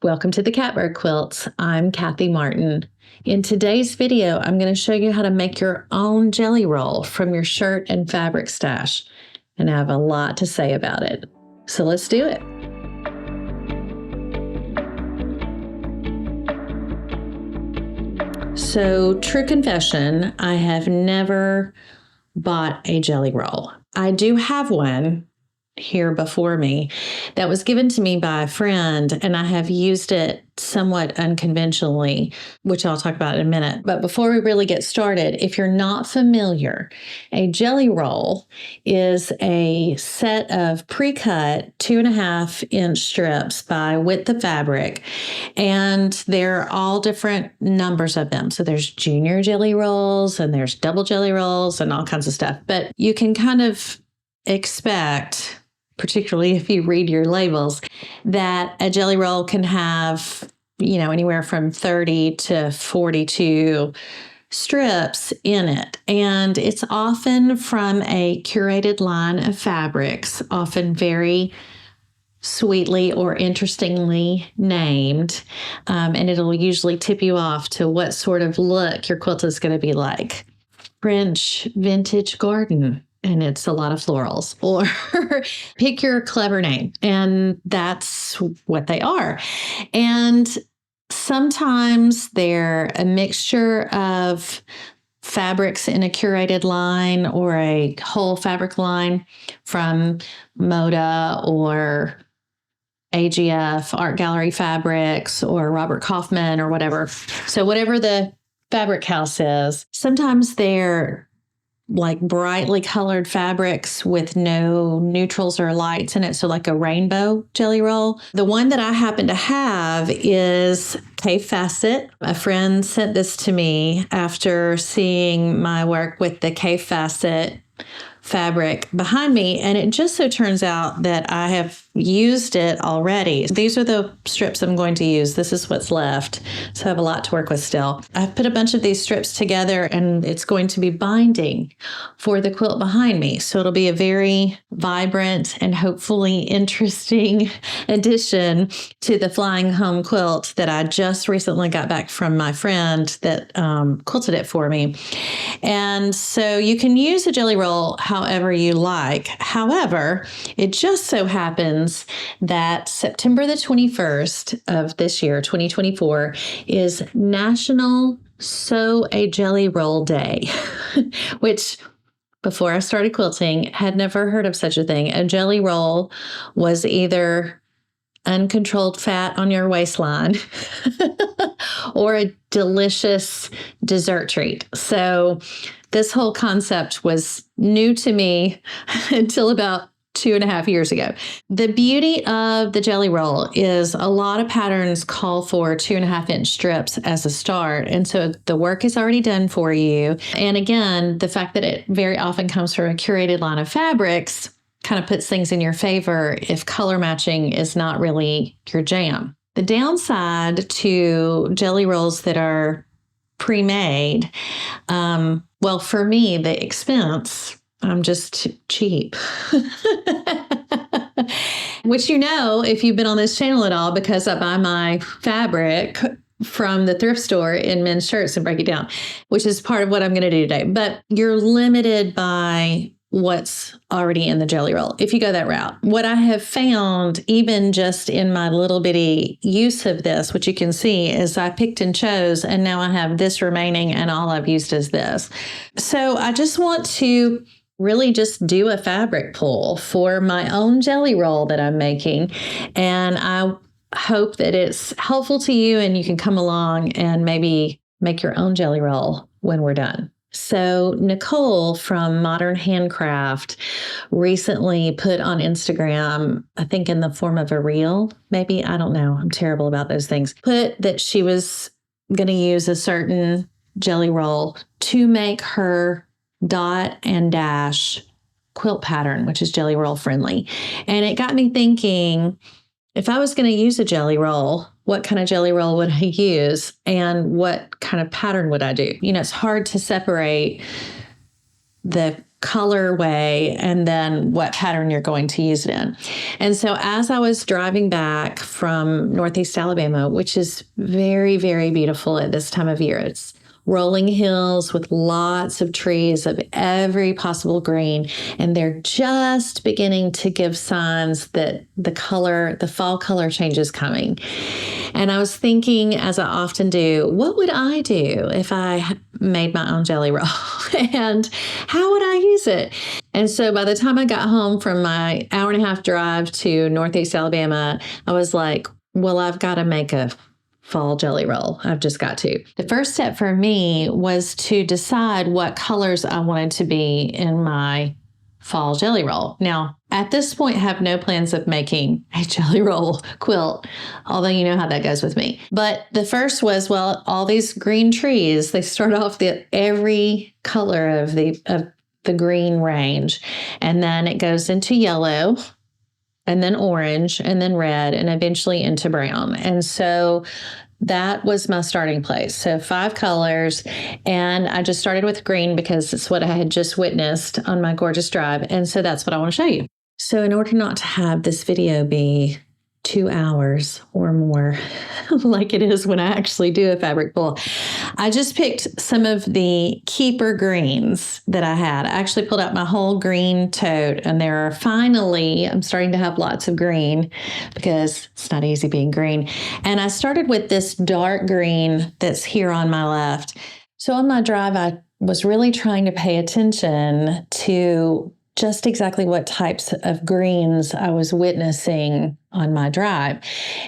Welcome to the Catbird Quilts. I'm Kathy Martin. In today's video, I'm going to show you how to make your own jelly roll from your shirt and fabric stash. And I have a lot to say about it. So let's do it. So, true confession, I have never bought a jelly roll. I do have one here before me that was given to me by a friend, and I have used it somewhat unconventionally, which I'll talk about in a minute. But before we really get started, if you're not familiar, a jelly roll is a set of pre-cut 2.5-inch strips by width of fabric, and there are all different numbers of them. So there's junior jelly rolls and there's double jelly rolls and all kinds of stuff. But you can kind of expect, particularly if you read your labels, that a jelly roll can have, anywhere from 30 to 42 strips in it. And it's often from a curated line of fabrics, often very sweetly or interestingly named. And it'll usually tip you off to what sort of look your quilt is going to be like. French vintage garden. And it's a lot of florals, or pick your clever name. And that's what they are. And sometimes they're a mixture of fabrics in a curated line or a whole fabric line from Moda or AGF, Art Gallery Fabrics, or Robert Kaufman or whatever. So whatever the fabric house is, sometimes they're like brightly colored fabrics with no neutrals or lights in it. So like a rainbow jelly roll. The one that I happen to have is K Facet. A friend sent this to me after seeing my work with the K Facet fabric behind me. And it just so turns out that I have used it already. These are the strips I'm going to use. This is what's left. So I have a lot to work with still. I've put a bunch of these strips together, and it's going to be binding for the quilt behind me. So it'll be a very vibrant and hopefully interesting addition to the flying home quilt that I just recently got back from my friend that quilted it for me. And so you can use a jelly roll however you like. However, it just so happens that September the 21st of this year, 2024, is National Sew a Jelly Roll Day, which before I started quilting, had never heard of such a thing. A jelly roll was either uncontrolled fat on your waistline or a delicious dessert treat. So this whole concept was new to me until about 2.5 years ago. The beauty of the jelly roll is a lot of patterns call for 2.5-inch strips as a start. And so the work is already done for you. And again, the fact that it very often comes from a curated line of fabrics kind of puts things in your favor if color matching is not really your jam. The downside to jelly rolls that are pre-made, well, for me, the expense, I'm just cheap. Which if you've been on this channel at all, because I buy my fabric from the thrift store in men's shirts and break it down, which is part of what I'm going to do today. But you're limited by what's already in the jelly roll if you go that route. What I have found, even just in my little bitty use of this, which you can see, is I picked and chose, and now I have this remaining, and all I've used is this. So I just want to really just do a fabric pull for my own jelly roll that I'm making. And I hope that it's helpful to you and you can come along and maybe make your own jelly roll when we're done. So Nicole from Modern Handcraft recently put on Instagram, I think in the form of a reel, maybe, I don't know, I'm terrible about those things, put that she was going to use a certain jelly roll to make her dot and dash quilt pattern, which is jelly roll friendly. And it got me thinking, if I was going to use a jelly roll, what kind of jelly roll would I use and what kind of pattern would I do? It's hard to separate the colorway and then what pattern you're going to use it in. And so as I was driving back from Northeast Alabama, which is very, very beautiful at this time of year, it's rolling hills with lots of trees of every possible green, and they're just beginning to give signs that the fall color change is coming. And I was thinking, as I often do, what would I do if I made my own jelly roll? And how would I use it? And so by the time I got home from my hour-and-a-half drive to Northeast Alabama, I was like, well, I've got to make a fall jelly roll. I've just got to. The first step for me was to decide what colors I wanted to be in my fall jelly roll. Now, at this point, I have no plans of making a jelly roll quilt, although you know how that goes with me. But the first was, well, all these green trees, they start off every color of the green range, and then it goes into yellow, and then orange, and then red, and eventually into brown. And so that was my starting place. So 5 colors, and I just started with green because it's what I had just witnessed on my gorgeous drive. And so that's what I want to show you. So in order not to have this video be 2 hours or more, like it is when I actually do a fabric pull, I just picked some of the keeper greens that I had. I actually pulled out my whole green tote, and I'm starting to have lots of green because it's not easy being green. And I started with this dark green that's here on my left. So on my drive, I was really trying to pay attention to just exactly what types of greens I was witnessing on my drive.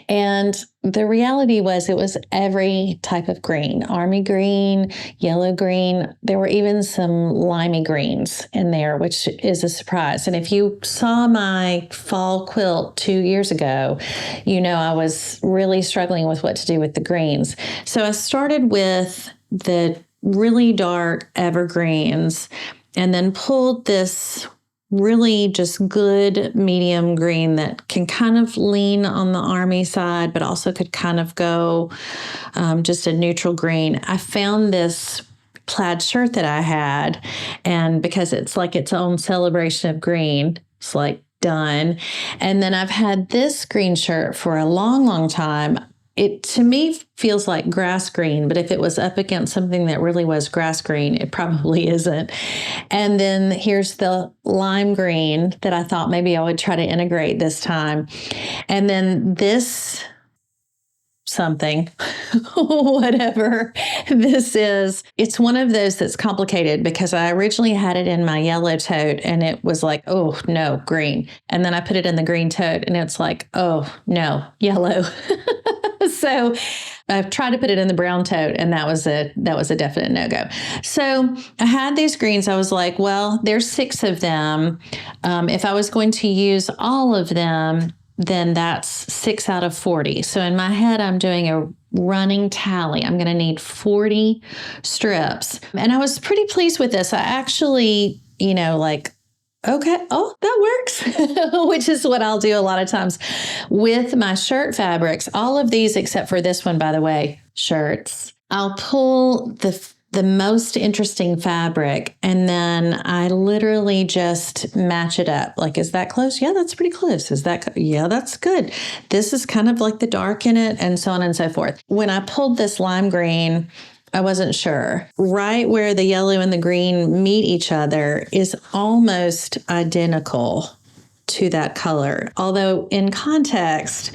And the reality was it was every type of green: army green, yellow green. There were even some limey greens in there, which is a surprise. And if you saw my fall quilt 2 years ago, you know I was really struggling with what to do with the greens. So I started with the really dark evergreens and then pulled this really just good medium green that can kind of lean on the army side, but also could kind of go just a neutral green. I found this plaid shirt that I had, and because it's like its own celebration of green, it's like done. And then I've had this green shirt for a long, long time. It, to me, feels like grass green, but if it was up against something that really was grass green, it probably isn't. And then here's the lime green that I thought maybe I would try to integrate this time. And then this something, whatever this is, it's one of those that's complicated because I originally had it in my yellow tote and it was like, oh no, green. And then I put it in the green tote and it's like, oh no, yellow. So I've tried to put it in the brown tote, and that was a definite no-go. So I had these greens. I was like, well, there's 6 of them. If I was going to use all of them, then that's 6 out of 40. So in my head, I'm doing a running tally. I'm going to need 40 strips. And I was pretty pleased with this. I actually, okay, oh, that works, which is what I'll do a lot of times with my shirt fabrics. All of these, except for this one, by the way, shirts. I'll pull the most interesting fabric, and then I literally just match it up. Like, is that close? Yeah, that's pretty close. Yeah, that's good. This is kind of like the dark in it, and so on and so forth. When I pulled this lime green, I wasn't sure. Right where the yellow and the green meet each other is almost identical to that color. Although in context,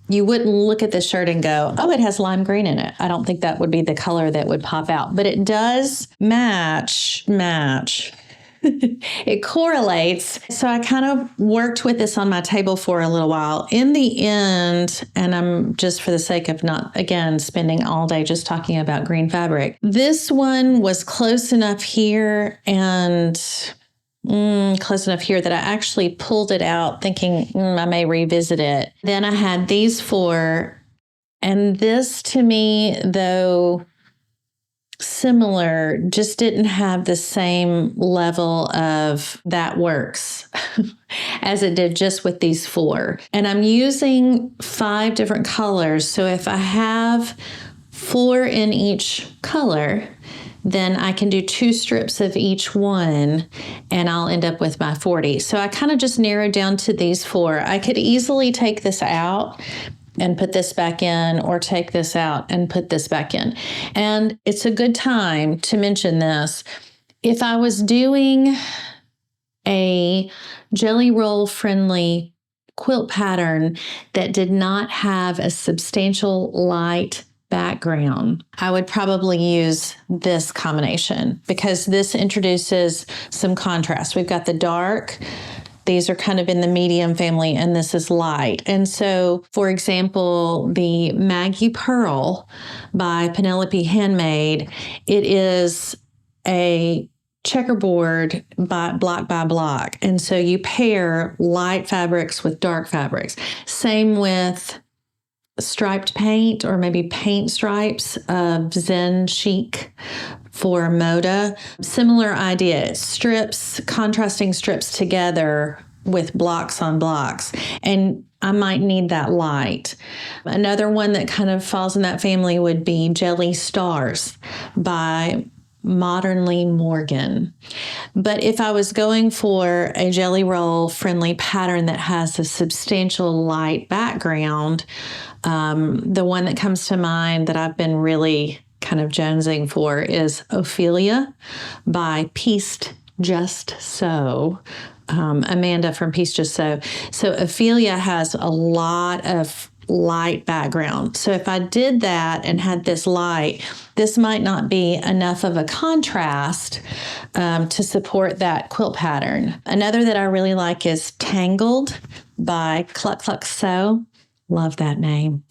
you wouldn't look at the shirt and go, oh, it has lime green in it. I don't think that would be the color that would pop out, but it does match. It correlates. So I kind of worked with this on my table for a little while. In the end, and I'm just for the sake of not, again, spending all day just talking about green fabric, this one was close enough here and close enough here that I actually pulled it out thinking I may revisit it. Then I had these 4, and this to me, though similar, just didn't have the same level of that works as it did just with these 4. And I'm using 5 different colors. So if I have 4 in each color, then I can do 2 strips of each one and I'll end up with my 40. So I kind of just narrowed down to these 4. I could easily take this out and put this back in, or take this out and put this back in. And it's a good time to mention this. If I was doing a jelly roll friendly quilt pattern that did not have a substantial light background, I would probably use this combination because this introduces some contrast. We've got the dark, these are kind of in the medium family, and this is light. And so, for example, the Maggie Pearl by Penelope Handmade, it is a checkerboard by block. And so you pair light fabrics with dark fabrics. Same with striped paint, or maybe paint stripes of Zen Chic for Moda. Similar idea, strips, contrasting strips together with blocks on blocks. And I might need that light. Another one that kind of falls in that family would be Jelly Stars by Modernly Morgan. But if I was going for a jelly roll friendly pattern that has a substantial light background, the one that comes to mind that I've been really kind of jonesing for is Ophelia by PiecedJustSew. Amanda from PiecedJustSew. So Ophelia has a lot of light background. So if I did that and had this light, this might not be enough of a contrast to support that quilt pattern. Another that I really like is Tangled by Cluck Cluck Sew. Love that name.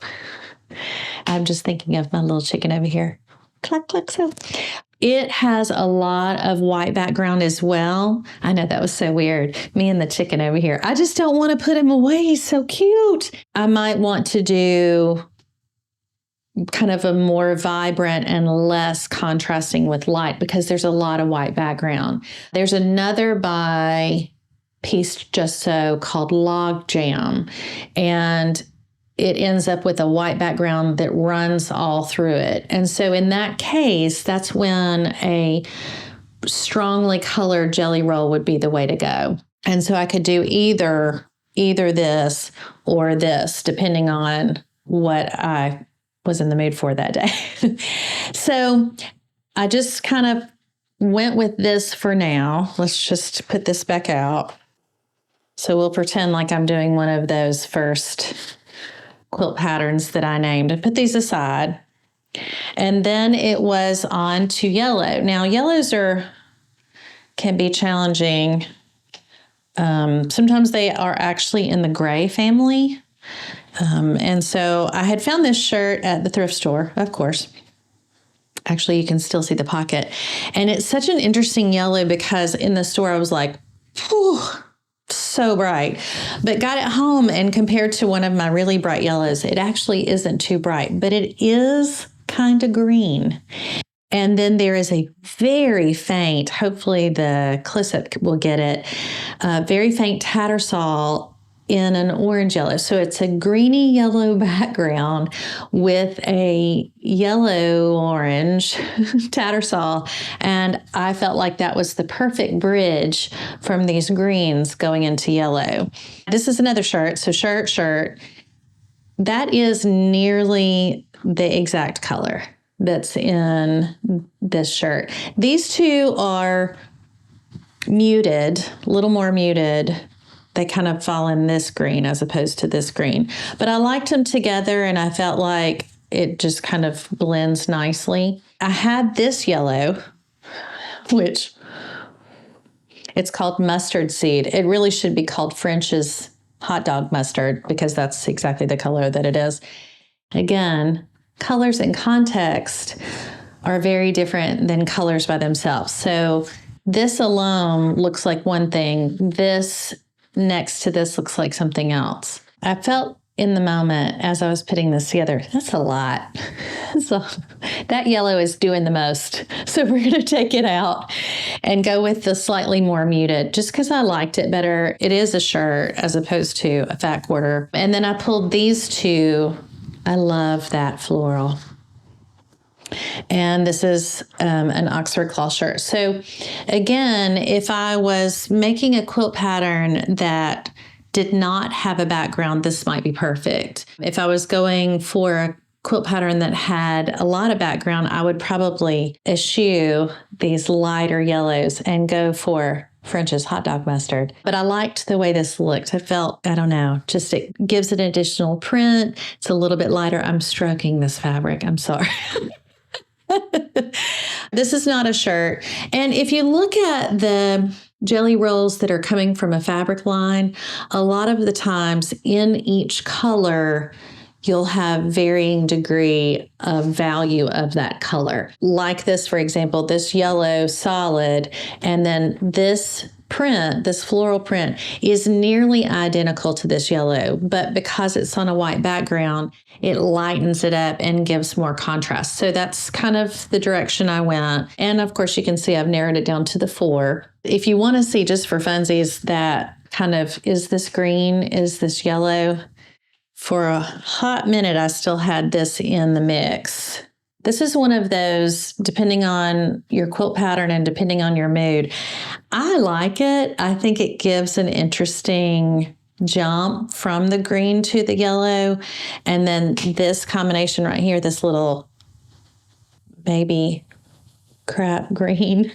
I'm just thinking of my little chicken over here. Cluck Cluck Sew. It has a lot of white background as well. I know that was so weird. Me and the chicken over here. I just don't want to put him away. He's so cute. I might want to do kind of a more vibrant and less contrasting with light because there's a lot of white background. There's another by PiecedJustSew called Log Jam, and it ends up with a white background that runs all through it. And so in that case, that's when a strongly colored jelly roll would be the way to go. And so I could do either this or this, depending on what I was in the mood for that day. So I just kind of went with this for now. Let's just put this back out. So we'll pretend like I'm doing one of those first quilt patterns that I named, and put these aside. And then it was on to yellow. Now yellows can be challenging. Sometimes they are actually in the gray family. And so I had found this shirt at the thrift store, of course. Actually, you can still see the pocket. And it's such an interesting yellow because in the store I was like, whew, so bright, but got it home and compared to one of my really bright yellows, it actually isn't too bright, but it is kind of green. And then there is a very faint, hopefully the close-up will get it, very faint tattersall in an orange yellow. So it's a greeny yellow background with a yellow orange tattersall. And I felt like that was the perfect bridge from these greens going into yellow. This is another shirt. So shirt. That is nearly the exact color that's in this shirt. These two are muted, a little more muted. They kind of fall in this green as opposed to this green. But I liked them together and I felt like it just kind of blends nicely. I had this yellow, which it's called mustard seed. It really should be called French's hot dog mustard because that's exactly the color that it is. Again, colors in context are very different than colors by themselves. So this alone looks like one thing. This next to this looks like something else. I felt in the moment as I was putting this together, that's a lot. So that yellow is doing the most. So we're going to take it out and go with the slightly more muted just because I liked it better. It is a shirt as opposed to a fat quarter. And then I pulled these two. I love that floral. And this is an Oxford cloth shirt. So again, if I was making a quilt pattern that did not have a background, this might be perfect. If I was going for a quilt pattern that had a lot of background, I would probably eschew these lighter yellows and go for French's hot dog mustard. But I liked the way this looked. I felt, I don't know, just it gives an additional print. It's a little bit lighter. I'm stroking this fabric. I'm sorry. This is not a shirt. And if you look at the jelly rolls that are coming from a fabric line, a lot of the times in each color, you'll have varying degree of value of that color. Like this, for example, this yellow solid, and then this print, this floral print, is nearly identical to this yellow, but because it's on a white background, it lightens it up and gives more contrast. So that's kind of the direction I went. And of course, you can see I've narrowed it down to the 4. If you want to see just for funsies, that kind of, is this green, is this yellow? For a hot minute, I still had this in the mix. This is one of those, depending on your quilt pattern and depending on your mood. I like it. I think it gives an interesting jump from the green to the yellow. And then this combination right here, this little baby crap green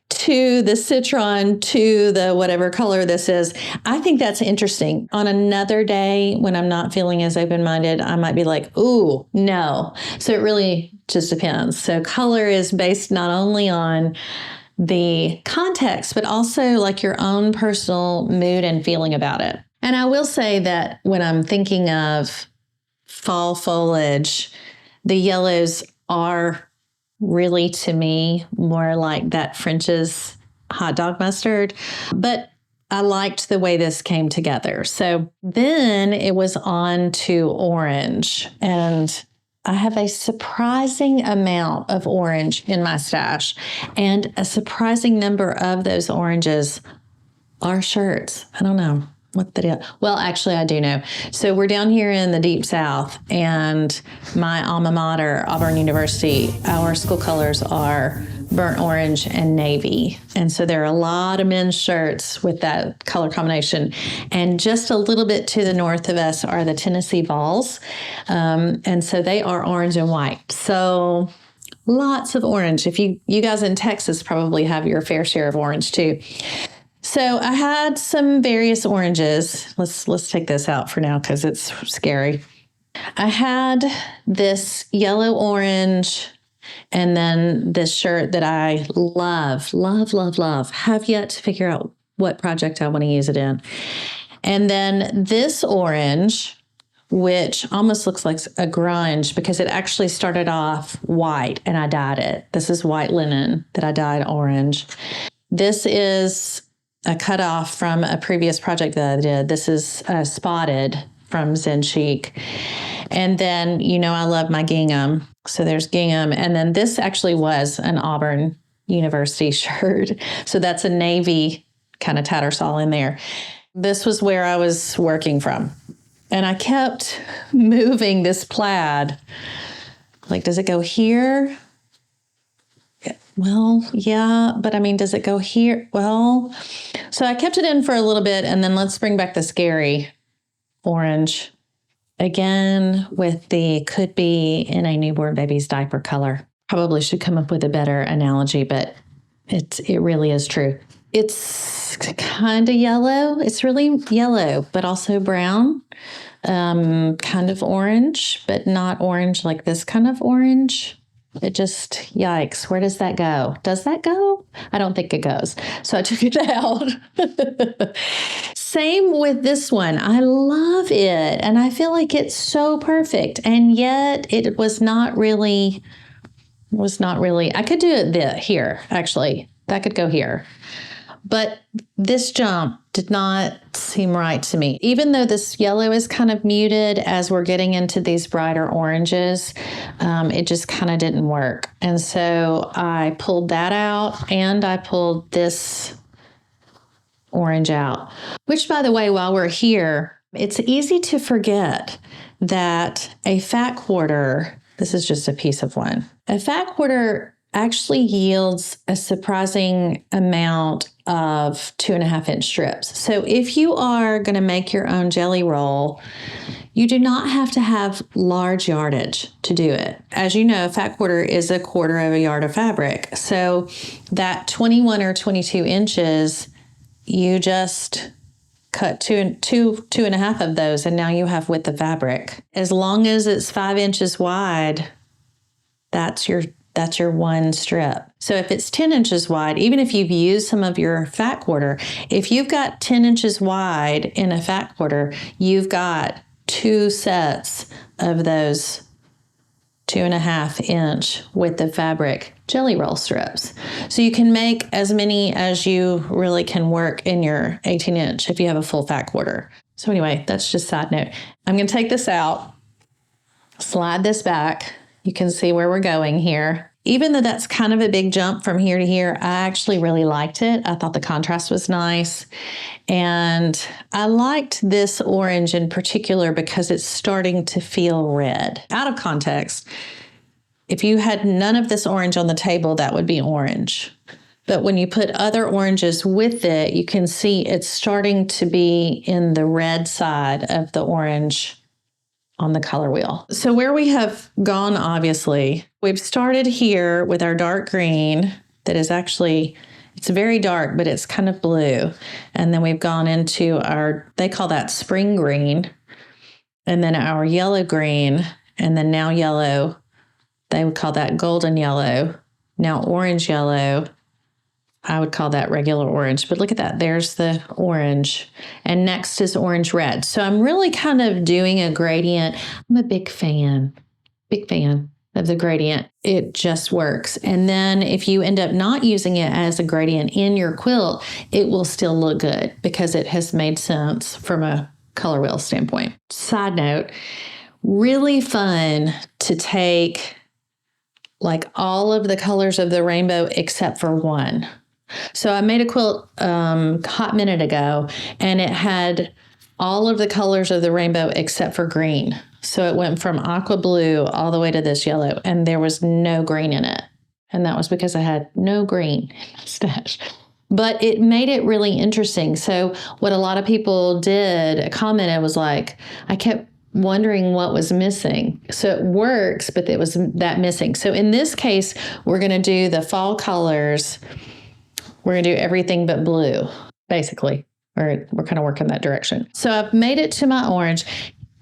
to the citron to the whatever color this is. I think that's interesting. On another day when I'm not feeling as open-minded, I might be like, ooh, no. So it really just depends. So color is based not only on the context, but also like your own personal mood and feeling about it. And I will say that when I'm thinking of fall foliage, the yellows are really, to me, more like that French's hot dog mustard. But I liked the way this came together. So then it was on to orange. And I have a surprising amount of orange in my stash. And a surprising number of those oranges are shirts. I don't know what the deal. Well, actually, I do know. So we're down here in the Deep South, and my alma mater, Auburn University, our school colors are burnt orange and navy. And so there are a lot of men's shirts with that color combination. And just a little bit to the north of us are the Tennessee Vols. And so they are orange and white. So lots of orange. If you guys in Texas probably have your fair share of orange too. So I had some various oranges. Let's take this out for now because it's scary. I had this yellow orange and then this shirt that I love, have yet to figure out what project I want to use it in. And then this orange, which almost looks like a grunge because it actually started off white and I dyed it. This is white linen that I dyed orange. This is a cutoff from a previous project that I did. This is Spotted from Zen Chic. And then, I love my gingham. So there's gingham. And then this actually was an Auburn University shirt. So that's a navy kind of tattersall in there. This was where I was working from. And I kept moving this plaid. Like, does it go here? Well, yeah, but I mean, does it go here? Well, so I kept it in for a little bit, and then let's bring back the scary orange again with the could be in a newborn baby's diaper color. Probably should come up with a better analogy, but it really is true. It's kind of yellow. It's really yellow, but also brown, kind of orange, but not orange like this kind of orange. It just, yikes, where does that go? Does that go? I don't think it goes. So I took it out. Same with this one. I love it. And I feel like it's so perfect. And yet it was not really, I could do it here, actually. That could go here. But this jump did not seem right to me. Even though this yellow is kind of muted as we're getting into these brighter oranges, it just kind of didn't work. And so I pulled that out and I pulled this orange out, which, by the way, while we're here, it's easy to forget that a fat quarter This is just a piece of one. A fat quarter actually yields a surprising amount of 2.5-inch strips. So if you are going to make your own jelly roll, you do not have to have large yardage to do it. As you know, a fat quarter is 1/4 of a yard of fabric. So that 21 or 22 inches, you just cut two and a half of those, and now you have width of fabric. As long as it's 5 inches wide, that's your one strip. So if it's 10 inches wide, even if you've used some of your fat quarter, if you've got 10 inches wide in a fat quarter, you've got 2 sets of those 2.5-inch width of fabric jelly roll strips. So you can make as many as you really can work in your 18-inch if you have a full fat quarter. So anyway, that's just a side note. I'm going to take this out, slide this back. You can see where we're going here. Even though that's kind of a big jump from here to here, I actually really liked it. I thought the contrast was nice. And I liked this orange in particular because it's starting to feel red. Out of context, if you had none of this orange on the table, that would be orange. But when you put other oranges with it, you can see it's starting to be in the red side of the orange on the color wheel. So where we have gone, obviously, we've started here with our dark green that is actually, it's very dark, but it's kind of blue. And then we've gone into our, they call that spring green, and then our yellow green, and then now yellow. They would call that golden yellow. Now orange yellow. I would call that regular orange, but look at that. There's the orange. And next is orange red. So I'm really kind of doing a gradient. I'm a big fan of the gradient. It just works. And then if you end up not using it as a gradient in your quilt, it will still look good because it has made sense from a color wheel standpoint. Side note, really fun to take like all of the colors of the rainbow except for one. So I made a quilt a hot minute ago, and it had all of the colors of the rainbow except for green. So it went from aqua blue all the way to this yellow, and there was no green in it. And that was because I had no green in my stash. But it made it really interesting. So what a lot of people did, commented, was like, I kept wondering what was missing. So it works, but it was that missing. So in this case, we're going to do the fall colors. We're going to do everything but blue, basically. Or we're kind of working that direction. So I've made it to my orange.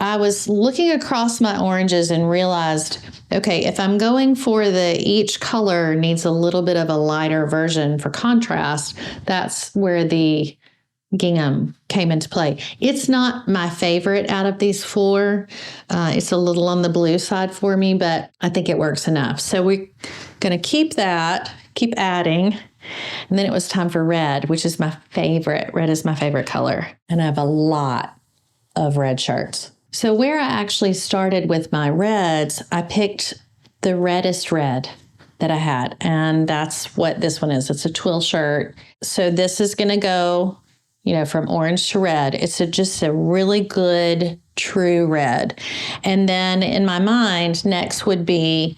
I was looking across my oranges and realized, okay, if I'm going for each color needs a little bit of a lighter version for contrast, that's where the gingham came into play. It's not my favorite out of these 4. It's a little on the blue side for me, but I think it works enough. So we're going to keep that, keep adding. And then it was time for red, which is my favorite. Red is my favorite color. And I have a lot of red shirts. So where I actually started with my reds, I picked the reddest red that I had. And that's what this one is. It's a twill shirt. So this is going to go, from orange to red. It's just a really good, true red. And then in my mind, next would be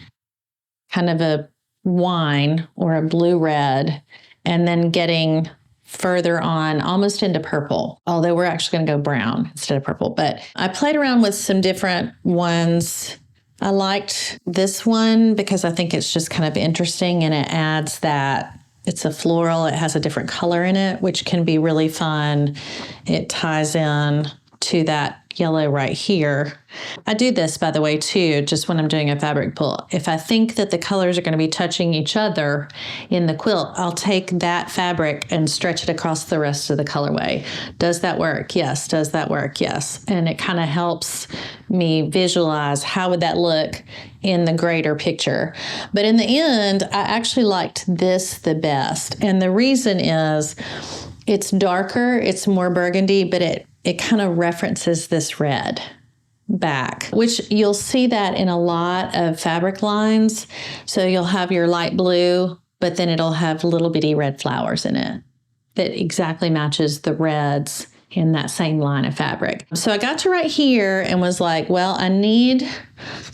kind of a wine or a blue red, and then getting further on almost into purple, although we're actually going to go brown instead of purple. But I played around with some different ones. I liked this one because I think it's just kind of interesting, and it adds that it's a floral. It has a different color in it, which can be really fun. It ties in to that yellow right here. I do this, by the way, too, just when I'm doing a fabric pull. If I think that the colors are going to be touching each other in the quilt, I'll take that fabric and stretch it across the rest of the colorway. Does that work? Yes. Does that work? Yes. And it kind of helps me visualize how would that look in the greater picture. But in the end, I actually liked this the best. And the reason is it's darker, it's more burgundy, but it kind of references this red back, which you'll see that in a lot of fabric lines. So you'll have your light blue, but then it'll have little bitty red flowers in it that exactly matches the reds in that same line of fabric. So I got to right here and was like, well, I need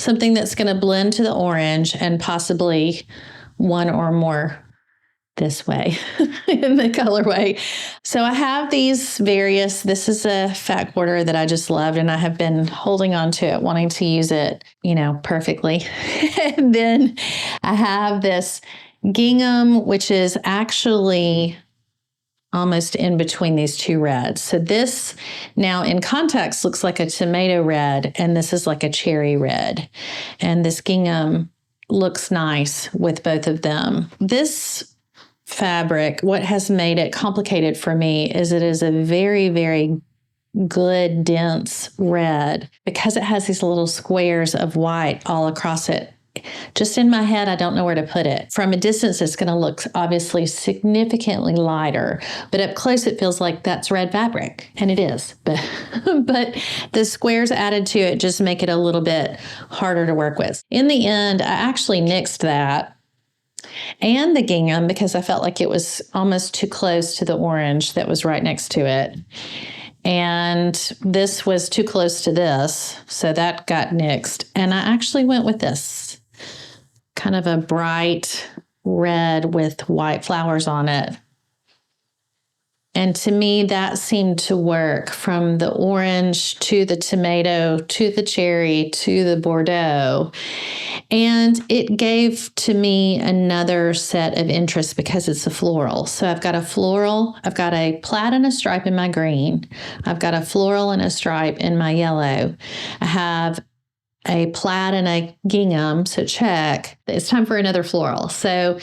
something that's going to blend to the orange and possibly one or more this way in the colorway. So I have these various, this is a fat quarter that I just loved, and I have been holding on to it, wanting to use it, perfectly. And then I have this gingham, which is actually almost in between these two reds. So this now in context looks like a tomato red, and this is like a cherry red. And this gingham looks nice with both of them. This fabric, what has made it complicated for me is it is a very, very good, dense red because it has these little squares of white all across it. Just in my head, I don't know where to put it. From a distance, it's going to look obviously significantly lighter, but up close, it feels like that's red fabric, and it is. But the squares added to it just make it a little bit harder to work with. In the end, I actually nixed that and the gingham because I felt like it was almost too close to the orange that was right next to it. And this was too close to this, so that got nixed. And I actually went with this, kind of a bright red with white flowers on it. And to me, that seemed to work from the orange to the tomato to the cherry to the Bordeaux. And it gave to me another set of interest because it's a floral. So I've got a floral, I've got a plaid and a stripe in my green. I've got a floral and a stripe in my yellow. I have a plaid and a gingham, so check. It's time for another floral. So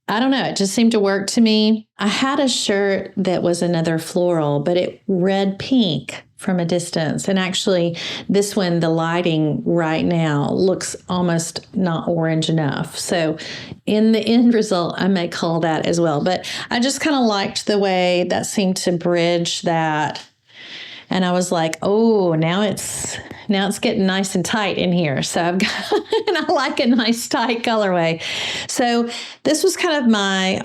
I don't know, it just seemed to work to me. I had a shirt that was another floral, but it red pink from a distance. And actually, this one, the lighting right now looks almost not orange enough. So in the end result, I may call that as well. But I just kind of liked the way that seemed to bridge that. And I was like, oh, now it's getting nice and tight in here. So I've got, and I like a nice tight colorway. So this was kind of my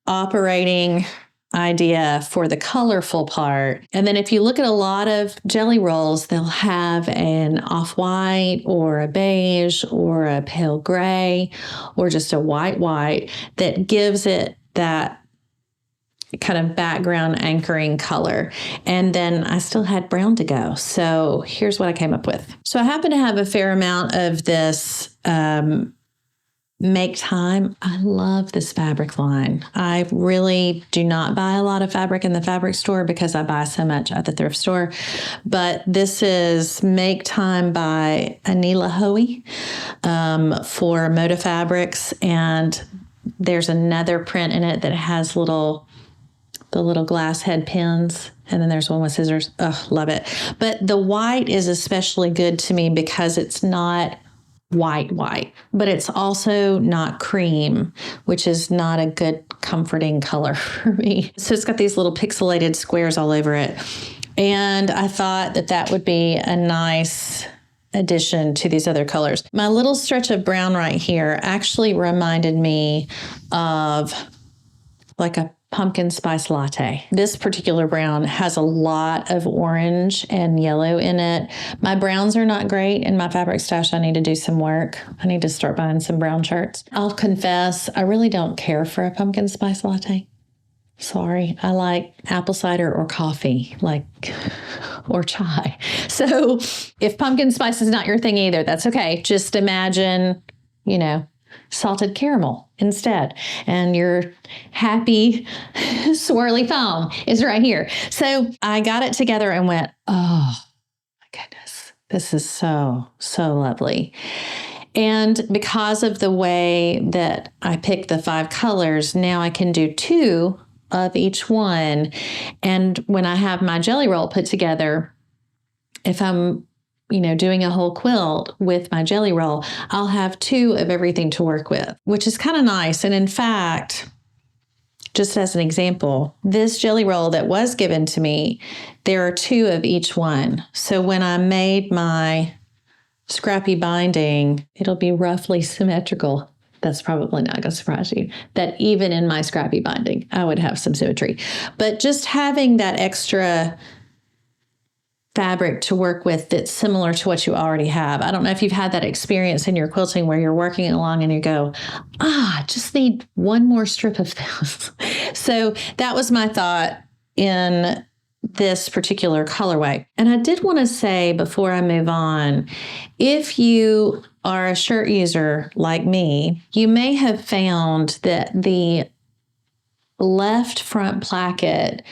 operating idea for the colorful part. And then if you look at a lot of jelly rolls, they'll have an off-white or a beige or a pale gray or just a white that gives it that kind of background anchoring color. And then I still had brown to go. So here's what I came up with. So I happen to have a fair amount of this Make Time. I love this fabric line. I really do not buy a lot of fabric in the fabric store because I buy so much at the thrift store. But this is Make Time by Anila Hoey for Moda Fabrics. And there's another print in it that has the little glass head pins. And then there's one with scissors. Oh, love it. But the white is especially good to me because it's not white, but it's also not cream, which is not a good comforting color for me. So it's got these little pixelated squares all over it. And I thought that would be a nice addition to these other colors. My little stretch of brown right here actually reminded me of like a pumpkin spice latte. This particular brown has a lot of orange and yellow in it. My browns are not great in my fabric stash. I need to do some work. I need to start buying some brown shirts. I'll confess, I really don't care for a pumpkin spice latte. Sorry. I like apple cider or coffee, or chai. So if pumpkin spice is not your thing either, that's okay. Just imagine, salted caramel instead. And your happy swirly foam is right here. So I got it together and went, oh my goodness, this is so, so lovely. And because of the way that I picked the 5 colors, now I can do 2 of each one. And when I have my jelly roll put together, if I'm doing a whole quilt with my jelly roll, I'll have 2 of everything to work with, which is kind of nice. And in fact, just as an example, this jelly roll that was given to me, there are 2 of each one. So when I made my scrappy binding, it'll be roughly symmetrical. That's probably not going to surprise you that even in my scrappy binding, I would have some symmetry. But just having that extra fabric to work with that's similar to what you already have. I don't know if you've had that experience in your quilting where you're working along and you go, I just need one more strip of this. So that was my thought in this particular colorway. And I did want to say before I move on, if you are a shirt user like me, you may have found that the left front placket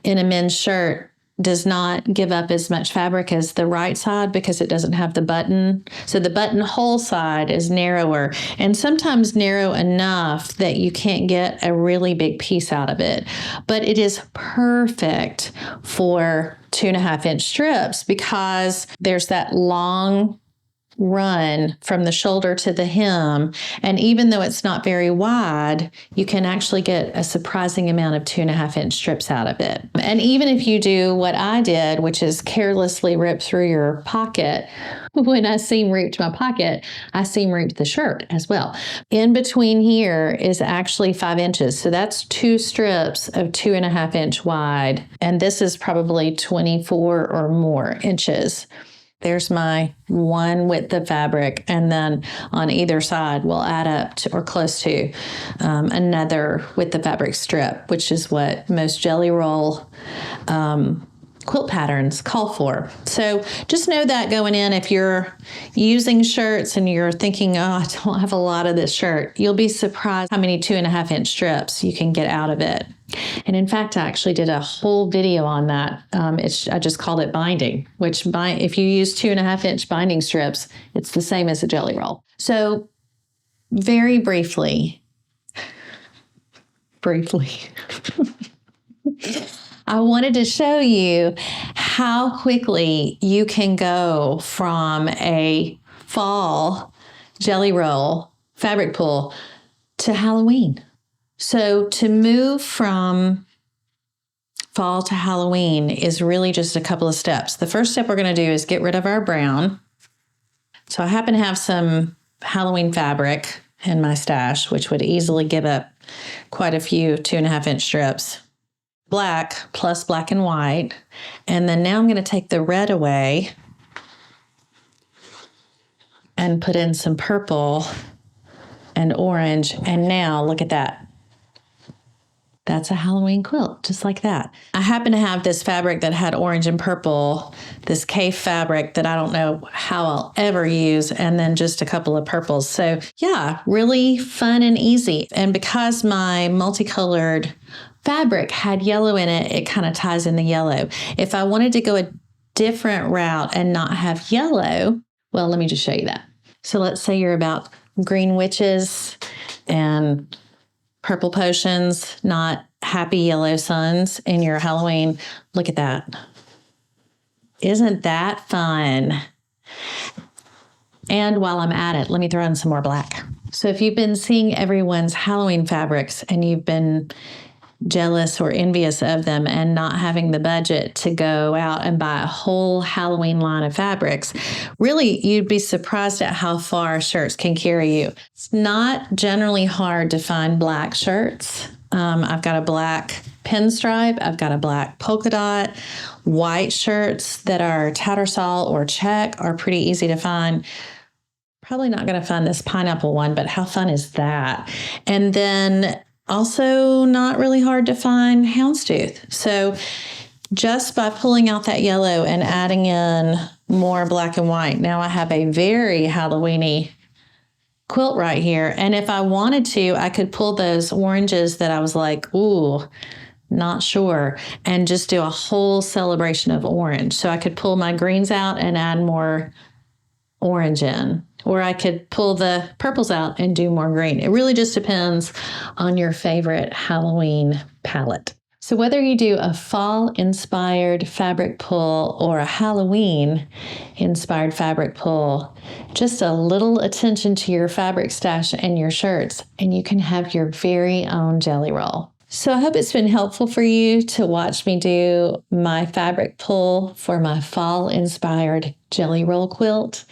in a men's shirt does not give up as much fabric as the right side because it doesn't have the button. So the buttonhole side is narrower and sometimes narrow enough that you can't get a really big piece out of it. But it is perfect for 2.5-inch strips because there's that long run from the shoulder to the hem. And even though it's not very wide, you can actually get a surprising amount of 2.5-inch strips out of it. And even if you do what I did, which is carelessly rip through your pocket, when I seam root my pocket, I seam root the shirt as well. In between here is actually 5 inches. So that's 2 strips of 2.5-inch wide. And this is probably 24 or more inches. There's my one width of fabric, and then on either side we'll add up to or close to another width of fabric strip, which is what most jelly roll quilt patterns call for. So just know that going in, if you're using shirts and you're thinking, I don't have a lot of this shirt, you'll be surprised how many 2.5-inch strips you can get out of it. And in fact, I actually did a whole video on that. I just called it binding, which if you use 2.5-inch binding strips, it's the same as a jelly roll. So very briefly, I wanted to show you how quickly you can go from a fall jelly roll fabric pull to Halloween. So to move from fall to Halloween is really just a couple of steps. The first step we're going to do is get rid of our brown. So I happen to have some Halloween fabric in my stash, which would easily give up quite a few 2.5-inch strips. Black plus black and white. And then now I'm going to take the red away and put in some purple and orange. And now look at that. That's a Halloween quilt, just like that. I happen to have this fabric that had orange and purple, this K fabric that I don't know how I'll ever use, and then just a couple of purples. So yeah, really fun and easy. And because my multicolored fabric had yellow in it, it kind of ties in the yellow. If I wanted to go a different route and not have yellow, well, let me just show you that. So let's say you're about green witches and purple potions, not happy yellow suns in your Halloween. Look at that. Isn't that fun? And while I'm at it, let me throw in some more black. So if you've been seeing everyone's Halloween fabrics and you've been jealous or envious of them and not having the budget to go out and buy a whole Halloween line of fabrics, really, you'd be surprised at how far shirts can carry you. It's not generally hard to find black shirts. I've got a black pinstripe. I've got a black polka dot. White shirts that are tattersall or check are pretty easy to find. Probably not going to find this pineapple one, but how fun is that? And then also not really hard to find houndstooth. So just by pulling out that yellow and adding in more black and white, now I have a very Halloween-y quilt right here. And if I wanted to, I could pull those oranges that I was like, ooh, not sure, and just do a whole celebration of orange. So I could pull my greens out and add more orange in. Or I could pull the purples out and do more green. It really just depends on your favorite Halloween palette. So whether you do a fall-inspired fabric pull or a Halloween-inspired fabric pull, just a little attention to your fabric stash and your shirts, and you can have your very own jelly roll. So I hope it's been helpful for you to watch me do my fabric pull for my fall-inspired jelly roll quilt.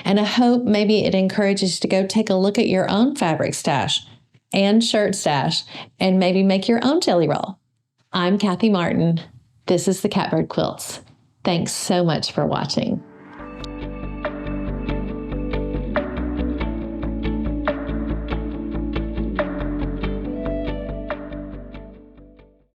And I hope maybe it encourages you to go take a look at your own fabric stash and shirt stash and maybe make your own jelly roll. I'm Kathy Martin. This is the Catbird Quilts. Thanks so much for watching.